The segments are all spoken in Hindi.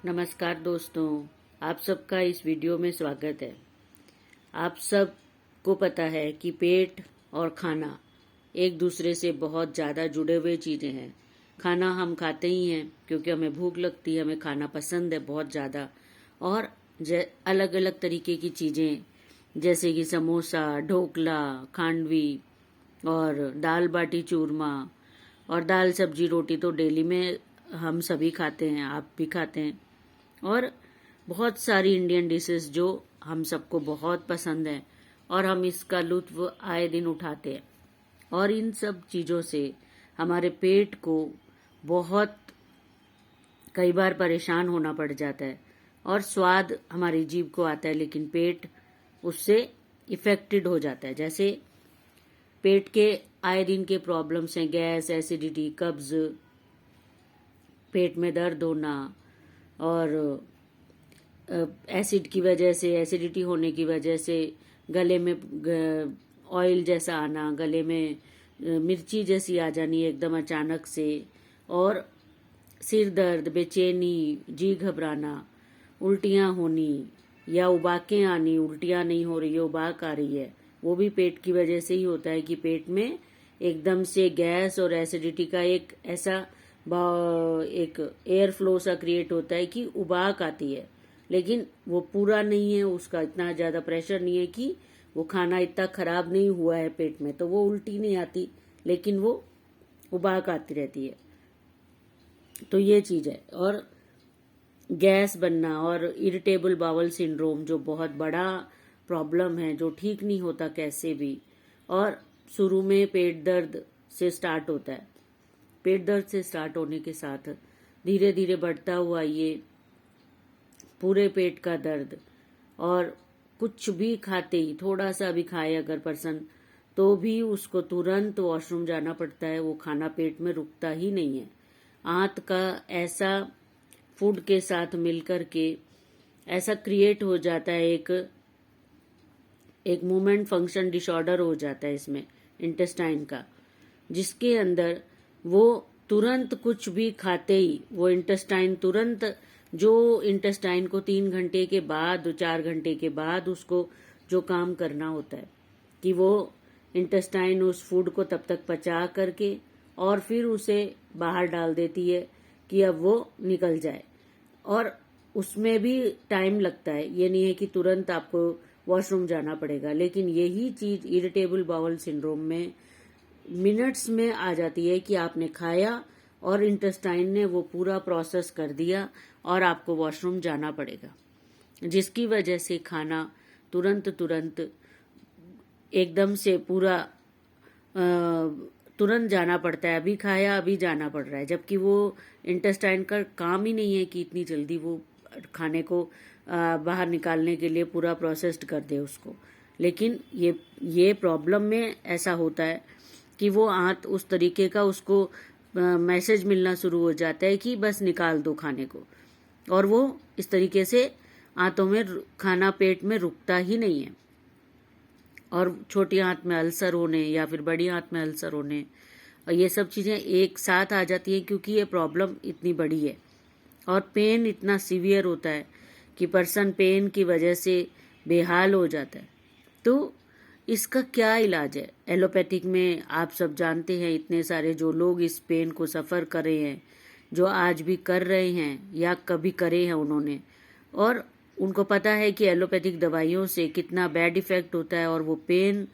नमस्कार दोस्तों, आप सबका इस वीडियो में स्वागत है। आप सबको पता है कि पेट और खाना एक दूसरे से बहुत ज़्यादा जुड़े हुए चीज़ें हैं। खाना हम खाते ही हैं क्योंकि हमें भूख लगती है, हमें खाना पसंद है बहुत ज़्यादा। और अलग अलग तरीके की चीज़ें जैसे कि समोसा, ढोकला, खांडवी और दाल बाटी चूरमा और दाल सब्जी रोटी तो डेली में हम सभी खाते हैं, आप भी खाते हैं। और बहुत सारी इंडियन डिशेस जो हम सबको बहुत पसंद है और हम इसका लुत्फ आए दिन उठाते हैं। और इन सब चीज़ों से हमारे पेट को बहुत कई बार परेशान होना पड़ जाता है और स्वाद हमारी जीभ को आता है, लेकिन पेट उससे इफेक्टेड हो जाता है। जैसे पेट के आए दिन के प्रॉब्लम्स हैं, गैस, एसिडिटी, कब्ज, पेट में दर्द होना और एसिड की वजह से, एसिडिटी होने की वजह से गले में ऑयल जैसा आना, गले में मिर्ची जैसी आ जानी एकदम अचानक से, और सिर दर्द, बेचैनी, जी घबराना, उल्टियाँ होनी या उबाकें आनी, उल्टियाँ नहीं हो रही है, उबाक आ रही है, वो भी पेट की वजह से ही होता है कि पेट में एकदम से गैस और एसिडिटी का एक ऐसा एक एयर फ्लो सा क्रिएट होता है कि उबाक आती है, लेकिन वो पूरा नहीं है, उसका इतना ज़्यादा प्रेशर नहीं है कि वो खाना इतना खराब नहीं हुआ है पेट में, तो वो उल्टी नहीं आती, लेकिन वो उबाक आती रहती है। तो ये चीज़ है। और गैस बनना और इरिटेबल बाउल सिंड्रोम जो बहुत बड़ा प्रॉब्लम है, जो ठीक नहीं होता कैसे भी, और शुरू में पेट दर्द से स्टार्ट होता है। पेट दर्द से स्टार्ट होने के साथ धीरे धीरे बढ़ता हुआ ये पूरे पेट का दर्द, और कुछ भी खाते ही, थोड़ा सा भी खाए अगर पर्सन, तो भी उसको तुरंत वॉशरूम जाना पड़ता है। वो खाना पेट में रुकता ही नहीं है। आंत का ऐसा फूड के साथ मिलकर के ऐसा क्रिएट हो जाता है, एक मूवमेंट फंक्शन डिसऑर्डर हो जाता है इसमें इंटेस्टाइन का, जिसके अंदर वो तुरंत कुछ भी खाते ही वो इंटेस्टाइन तुरंत, जो इंटेस्टाइन को 3 घंटे के बाद, 4 घंटे के बाद उसको जो काम करना होता है कि वो इंटेस्टाइन उस फूड को तब तक पचा करके और फिर उसे बाहर डाल देती है कि अब वो निकल जाए। और उसमें भी टाइम लगता है, ये नहीं है कि तुरंत आपको वॉशरूम जाना पड़ेगा, लेकिन यही चीज इरिटेबल बाउल सिंड्रोम में मिनट्स में आ जाती है कि आपने खाया और इंटेस्टाइन ने वो पूरा प्रोसेस कर दिया और आपको वॉशरूम जाना पड़ेगा, जिसकी वजह से खाना तुरंत तुरंत एकदम से पूरा तुरंत जाना पड़ता है। अभी खाया अभी जाना पड़ रहा है, जबकि वो इंटेस्टाइन का काम ही नहीं है कि इतनी जल्दी वो खाने को बाहर निकालने के लिए पूरा प्रोसेस्ड कर दे उसको। लेकिन ये प्रॉब्लम में ऐसा होता है कि वो आंत उस तरीके का, उसको मैसेज मिलना शुरू हो जाता है कि बस निकाल दो खाने को, और वो इस तरीके से आंतों में खाना पेट में रुकता ही नहीं है। और छोटी आंत में अल्सर होने या फिर बड़ी आंत में अल्सर होने, और ये सब चीज़ें एक साथ आ जाती हैं क्योंकि ये प्रॉब्लम इतनी बड़ी है। और पेन इतना सीवियर होता है कि पर्सन पेन की वजह से बेहाल हो जाता है। तो इसका क्या इलाज है? एलोपैथिक में आप सब जानते हैं, इतने सारे जो लोग इस पेन को सफ़र कर रहे हैं, जो आज भी कर रहे हैं या कभी करे हैं उन्होंने, और उनको पता है कि एलोपैथिक दवाइयों से कितना बैड इफ़ेक्ट होता है और वो पेन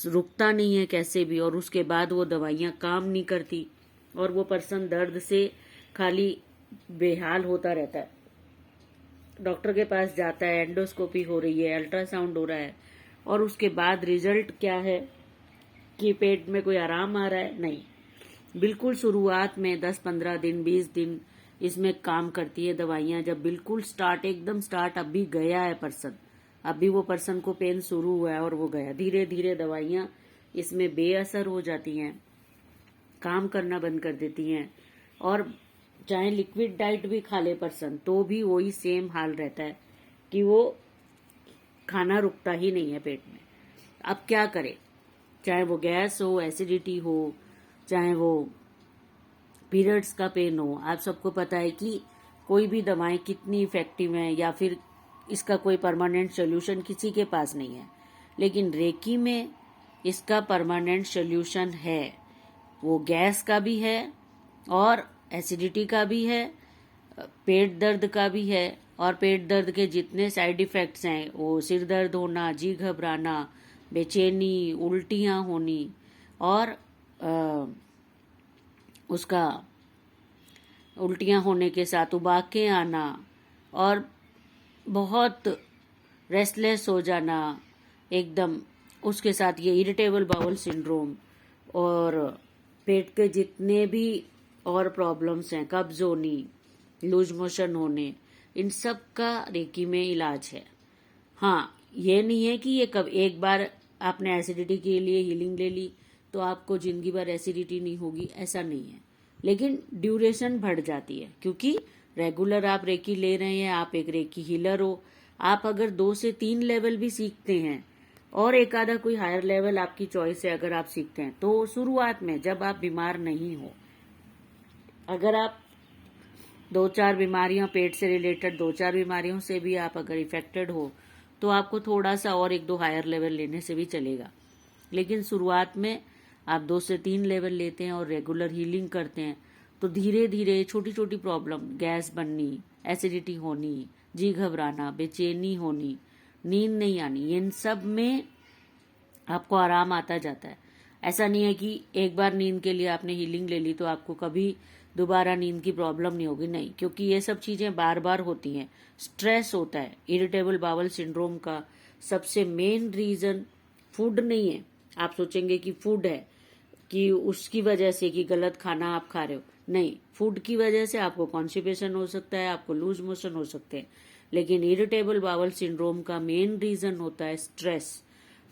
रुकता नहीं है कैसे भी, और उसके बाद वो दवाइयाँ काम नहीं करती और वो पर्सन दर्द से खाली बेहाल होता रहता है। डॉक्टर के पास जाता है, एंडोस्कोपी हो रही है, अल्ट्रासाउंड हो रहा है, और उसके बाद रिजल्ट क्या है कि पेट में कोई आराम आ रहा है? नहीं। बिल्कुल शुरुआत में 10-15 दिन, 20 दिन इसमें काम करती है दवाइयाँ। जब बिल्कुल स्टार्ट, एकदम स्टार्ट, अभी गया है पर्सन, अभी वो पर्सन को पेन शुरू हुआ है और वो गया, धीरे धीरे दवाइयाँ इसमें बेअसर हो जाती हैं, काम करना बंद कर देती हैं। और चाहे लिक्विड डाइट भी खा ले पर्सन, तो भी वही सेम हाल रहता है कि वो खाना रुकता ही नहीं है पेट में। अब क्या करे? चाहे वो गैस हो, एसिडिटी हो, चाहे वो पीरियड्स का पेन हो, आप सबको पता है कि कोई भी दवाएं कितनी इफेक्टिव हैं या फिर इसका कोई परमानेंट सोल्यूशन किसी के पास नहीं है, लेकिन रेकी में इसका परमानेंट सोल्यूशन है। वो गैस का भी है और एसिडिटी का भी है, पेट दर्द का भी है, और पेट दर्द के जितने साइड इफेक्ट्स हैं, वो सिर दर्द होना, जी घबराना, बेचैनी, उल्टियां होनी, और उसका उल्टियां होने के साथ उबाके आना, और बहुत रेस्टलेस हो जाना एकदम, उसके साथ ये इरिटेबल बाउल सिंड्रोम, और पेट के जितने भी और प्रॉब्लम्स हैं, कब्ज होनी, लूज मोशन होने, इन सब का रेकी में इलाज है। हाँ, ये नहीं है कि ये कब एक बार आपने एसिडिटी के लिए हीलिंग ले ली तो आपको जिंदगी भर एसिडिटी नहीं होगी, ऐसा नहीं है। लेकिन ड्यूरेशन बढ़ जाती है, क्योंकि रेगुलर आप रेकी ले रहे हैं, आप एक रेकी हीलर हो। आप अगर 2 से 3 लेवल भी सीखते हैं और एक आधा कोई हायर लेवल आपकी चॉइस है, अगर आप सीखते हैं तो शुरुआत में जब आप बीमार नहीं हो, अगर आप 2-4 बीमारियां पेट से रिलेटेड 2-4 बीमारियों से भी आप अगर इफेक्टेड हो तो आपको थोड़ा सा और 1-2 हायर लेवल लेने से भी चलेगा। लेकिन शुरुआत में आप 2 से 3 लेवल लेते हैं और रेगुलर हीलिंग करते हैं तो धीरे धीरे छोटी छोटी प्रॉब्लम, गैस बननी, एसिडिटी होनी, जी घबराना, बेचैनी होनी, नींद नहीं आनी, इन सब में आपको आराम आता जाता है। ऐसा नहीं है कि एक बार नींद के लिए आपने हीलिंग ले ली तो आपको कभी दोबारा नींद की प्रॉब्लम नहीं होगी, नहीं, क्योंकि ये सब चीजें बार बार होती हैं। स्ट्रेस होता है। इरिटेबल बाउल सिंड्रोम का सबसे मेन रीजन फूड नहीं है। आप सोचेंगे कि फूड है, कि उसकी वजह से, कि गलत खाना आप खा रहे हो, नहीं, फूड की वजह से आपको कॉन्स्टिपेशन हो सकता है, आपको लूज मोशन हो सकते हैं। लेकिन इरिटेबल बाउल सिंड्रोम का मेन रीजन होता है स्ट्रेस।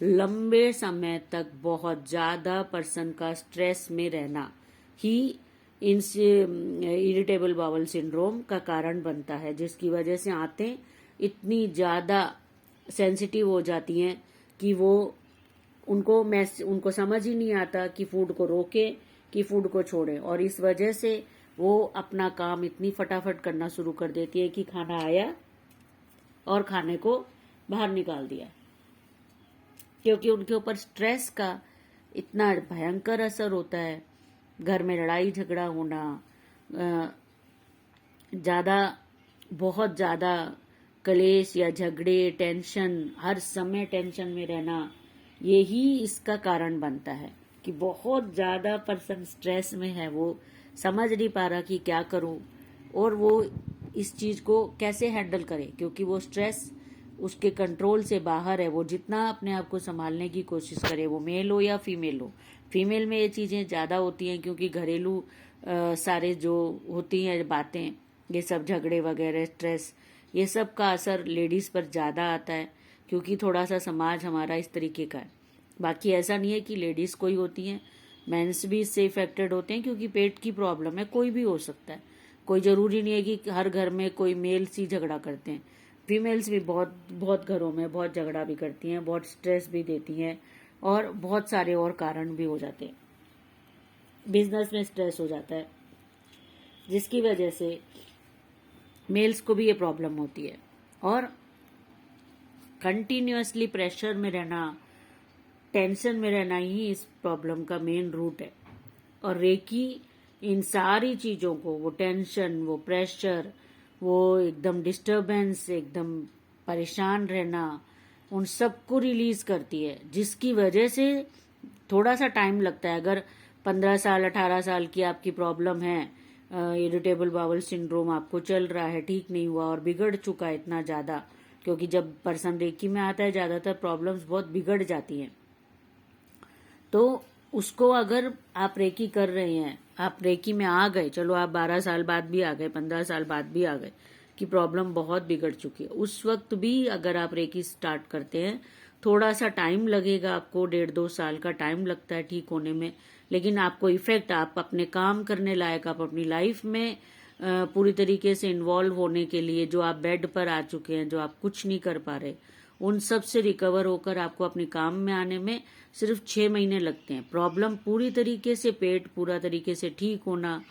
लंबे समय तक बहुत ज्यादा पर्सन का स्ट्रेस में रहना ही इरिटेबल बाउल सिंड्रोम का कारण बनता है, जिसकी वजह से आंतें इतनी ज्यादा सेंसिटिव हो जाती हैं कि वो उनको समझ ही नहीं आता कि फूड को रोके कि फूड को छोड़े, और इस वजह से वो अपना काम इतनी फटाफट करना शुरू कर देती है कि खाना आया और खाने को बाहर निकाल दिया, क्योंकि उनके ऊपर स्ट्रेस का इतना भयंकर असर होता है। घर में लड़ाई झगड़ा होना, बहुत ज्यादा कलेश या झगड़े, टेंशन, हर समय टेंशन में रहना, यही इसका कारण बनता है कि बहुत ज्यादा पर्सन स्ट्रेस में है। वो समझ नहीं पा रहा कि क्या करूं और वो इस चीज को कैसे हैंडल करे, क्योंकि वो स्ट्रेस उसके कंट्रोल से बाहर है। वो जितना अपने आप को संभालने की कोशिश करे, वो मेल हो या फीमेल हो। फीमेल में ये चीजें ज्यादा होती हैं, क्योंकि घरेलू सारे जो होती हैं बातें, ये सब झगड़े वगैरह, स्ट्रेस, ये सब का असर लेडीज पर ज्यादा आता है, क्योंकि थोड़ा सा समाज हमारा इस तरीके का है। बाकी ऐसा नहीं है कि लेडीज कोई होती हैं, मेंस भी इससे इफेक्टेड होते हैं, क्योंकि पेट की प्रॉब्लम है, कोई भी हो सकता है। कोई जरूरी नहीं है कि हर घर में कोई मेल्स ही झगड़ा करते हैं। फीमेल्स भी बहुत बहुत घरों में बहुत झगड़ा भी करती हैं, बहुत स्ट्रेस भी देती हैं, और बहुत सारे और कारण भी हो जाते हैं। बिजनेस में स्ट्रेस हो जाता है, जिसकी वजह से मेल्स को भी ये प्रॉब्लम होती है। और कंटिन्यूअसली प्रेशर में रहना, टेंशन में रहना ही इस प्रॉब्लम का मेन रूट है। और रेकी इन सारी चीजों को, वो टेंशन, वो प्रेशर, वो एकदम डिस्टरबेंस, एकदम परेशान रहना, उन सबको रिलीज करती है, जिसकी वजह से थोड़ा सा टाइम लगता है। अगर 15 साल 18 साल की आपकी प्रॉब्लम है, इरिटेबल बाउल सिंड्रोम आपको चल रहा है, ठीक नहीं हुआ और बिगड़ चुका है इतना ज्यादा, क्योंकि जब पर्सन रेकी में आता है ज्यादातर प्रॉब्लम्स बहुत बिगड़ जाती हैं। तो उसको अगर आप रेकी कर रहे हैं, आप रेकी में आ गए, चलो आप 12 साल बाद भी आ गए, 15 साल बाद भी आ गए कि प्रॉब्लम बहुत बिगड़ चुकी है, उस वक्त भी अगर आप रेकी स्टार्ट करते हैं, थोड़ा सा टाइम लगेगा आपको, 1.5-2 साल का टाइम लगता है ठीक होने में, लेकिन आपको इफेक्ट, आप अपने काम करने लायक, आप अपनी लाइफ में पूरी तरीके से इन्वॉल्व होने के लिए, जो आप बेड पर आ चुके हैं, जो आप कुछ नहीं कर पा रहे, उन सब से रिकवर होकर आपको अपने काम में आने में सिर्फ 6 महीने लगते हैं। प्रॉब्लम पूरी तरीके से, पेट पूरा तरीके से ठीक होना,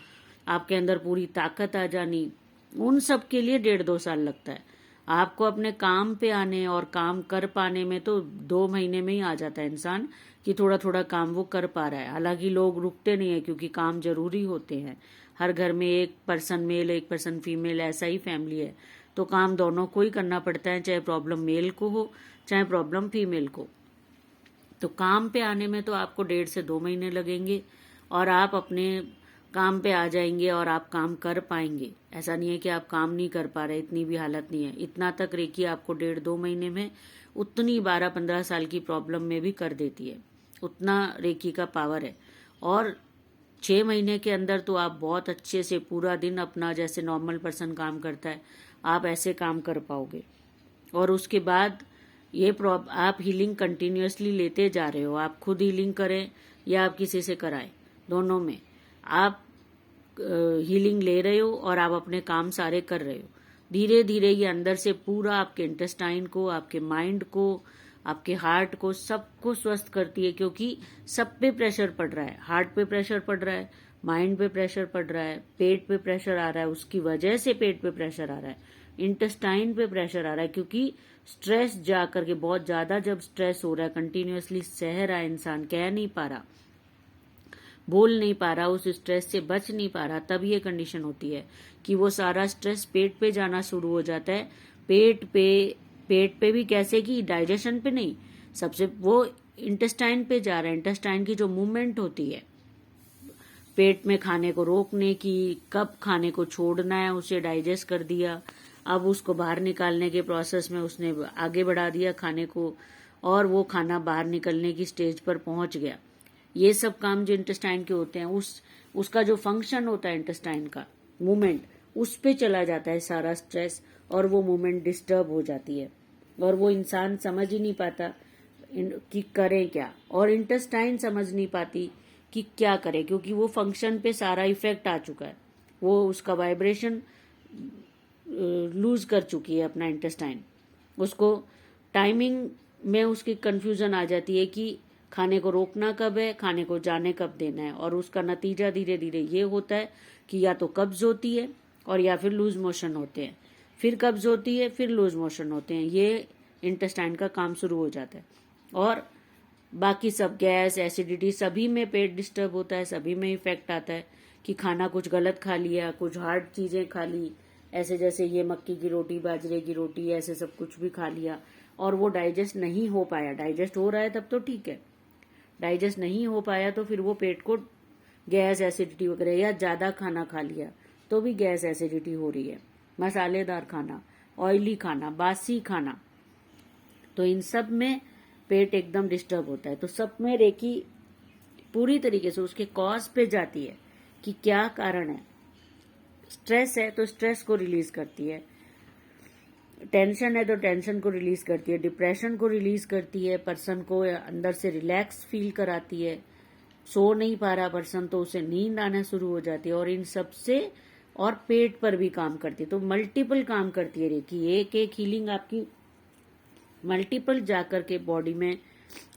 आपके अंदर पूरी ताकत आ जानी, उन सब के लिए 1.5-2 साल लगता है। आपको अपने काम पे आने और काम कर पाने में तो 2 महीने में ही आ जाता है इंसान कि थोड़ा थोड़ा काम वो कर पा रहा है। हालांकि लोग रुकते नहीं है क्योंकि काम जरूरी होते हैं। हर घर में एक पर्सन मेल एक पर्सन फीमेल ऐसा ही फैमिली है, तो काम दोनों को ही करना पड़ता है, चाहे प्रॉब्लम मेल को हो चाहे प्रॉब्लम फीमेल को। तो काम पे आने में तो आपको 1.5 से 2 महीने लगेंगे और आप अपने काम पे आ जाएंगे और आप काम कर पाएंगे। ऐसा नहीं है कि आप काम नहीं कर पा रहे, इतनी भी हालत नहीं है। इतना तक रेकी आपको 1.5-2 महीने में उतनी 12-15 साल की प्रॉब्लम में भी कर देती है। उतना रेकी का पावर है। और 6 महीने के अंदर तो आप बहुत अच्छे से पूरा दिन अपना जैसे नॉर्मल पर्सन काम करता है आप ऐसे काम कर पाओगे। और उसके बाद ये आप हीलिंग कंटिन्यूअसली लेते जा रहे हो। आप खुद हीलिंग करें या आप किसी से कराएं, दोनों में आप हीलिंग ले रहे हो और आप अपने काम सारे कर रहे हो। धीरे धीरे ये अंदर से पूरा आपके इंटेस्टाइन को, आपके माइंड को, आपके हार्ट को, सबको स्वस्थ करती है। क्योंकि सब पे प्रेशर पड़ रहा है, हार्ट पे प्रेशर पड़ रहा है, माइंड पे प्रेशर पड़ रहा है, पेट पे प्रेशर आ रहा है, उसकी वजह से पेट पे प्रेशर आ रहा है, इंटेस्टाइन पे प्रेशर आ रहा है। क्योंकि स्ट्रेस जा करके बहुत ज्यादा जब स्ट्रेस हो रहा है, कंटिन्यूअसली सह रहा है इंसान, कह नहीं पा रहा, बोल नहीं पा रहा, उस स्ट्रेस से बच नहीं पा रहा, तब ये कंडीशन होती है कि वो सारा स्ट्रेस पेट पे जाना शुरू हो जाता है। पेट पे भी कैसे कि डाइजेशन पे नहीं, सबसे वो इंटेस्टाइन पे जा रहा है। इंटेस्टाइन की जो मूवमेंट होती है पेट में खाने को रोकने की, कब खाने को छोड़ना है, उसे डाइजेस्ट कर दिया, अब उसको बाहर निकालने के प्रोसेस में उसने आगे बढ़ा दिया खाने को और वो खाना बाहर निकलने की स्टेज पर पहुंच गया। ये सब काम जो इंटेस्टाइन के होते हैं उसका जो फंक्शन होता है इंटेस्टाइन का मूवमेंट, उस पे चला जाता है सारा स्ट्रेस और वो मूवमेंट डिस्टर्ब हो जाती है और वो इंसान समझ ही नहीं पाता कि करें क्या, और इंटेस्टाइन समझ नहीं पाती कि क्या करे, क्योंकि वो फंक्शन पे सारा इफेक्ट आ चुका है। वो उसका वाइब्रेशन लूज कर चुकी है अपना इंटेस्टाइन। उसको टाइमिंग में उसकी कंफ्यूजन आ जाती है कि खाने को रोकना कब है, खाने को जाने कब देना है, और उसका नतीजा धीरे धीरे ये होता है कि या तो कब्ज होती है और या फिर लूज मोशन होते हैं, फिर कब्ज होती है, फिर लूज मोशन होते हैं। ये इंटेस्टाइन का काम शुरू हो जाता है। और बाकी सब गैस, एसिडिटी, सभी में पेट डिस्टर्ब होता है, सभी में इफेक्ट आता है कि खाना कुछ गलत खा लिया, कुछ हार्ड चीजें खा ली, ऐसे जैसे ये मक्की की रोटी, बाजरे की रोटी, ऐसे सब कुछ भी खा लिया और वो डाइजेस्ट नहीं हो पाया। डाइजेस्ट हो रहा है तब तो ठीक है, डाइजेस्ट नहीं हो पाया तो फिर वो पेट को गैस, एसिडिटी वगैरह, या ज्यादा खाना खा लिया तो भी गैस, एसिडिटी हो रही है, मसालेदार खाना, ऑयली खाना, बासी खाना, तो इन सब में पेट एकदम डिस्टर्ब होता है। तो सब में रेकी पूरी तरीके से उसके कॉज पे जाती है कि क्या कारण है। स्ट्रेस है तो स्ट्रेस को रिलीज करती है, टेंशन है तो टेंशन को रिलीज करती है, डिप्रेशन को रिलीज करती है, पर्सन को अंदर से रिलैक्स फील कराती है। सो नहीं पा रहा पर्सन तो उसे नींद आना शुरू हो जाती है, और इन सब से और पेट पर भी काम करती है। तो मल्टीपल काम करती है रेकी, एक एक हीलिंग आपकी मल्टीपल जाकर के बॉडी में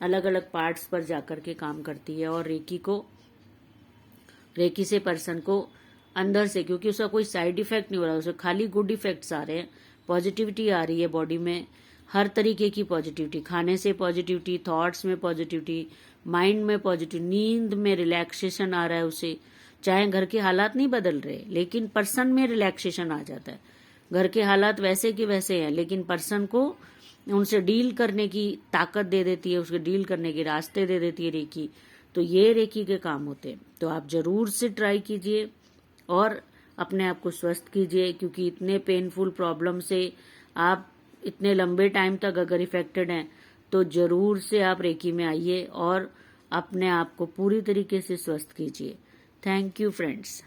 अलग अलग पार्ट्स पर जाकर के काम करती है। और रेकी से पर्सन को अंदर से, क्योंकि उसका कोई साइड इफेक्ट नहीं हो रहा, उसे खाली गुड इफेक्ट्स आ रहे हैं, पॉजिटिविटी आ रही है बॉडी में, हर तरीके की पॉजिटिविटी, खाने से पॉजिटिविटी, थॉट्स में पॉजिटिविटी, माइंड में पॉजिटिव, नींद में रिलैक्सेशन आ रहा है उसे। चाहे घर के हालात नहीं बदल रहे लेकिन पर्सन में रिलैक्सेशन आ जाता है। घर के हालात वैसे के वैसे हैं लेकिन पर्सन को उनसे डील करने की ताकत दे देती है, उसके डील करने के रास्ते दे देती है रेकी। तो ये रेकी के काम होते हैं। तो आप जरूर से ट्राई कीजिए और अपने आप को स्वस्थ कीजिए, क्योंकि इतने पेनफुल प्रॉब्लम से आप इतने लंबे टाइम तक अगर इफेक्टेड हैं तो जरूर से आप रेकी में आइए और अपने आप को पूरी तरीके से स्वस्थ कीजिए। Thank you friends.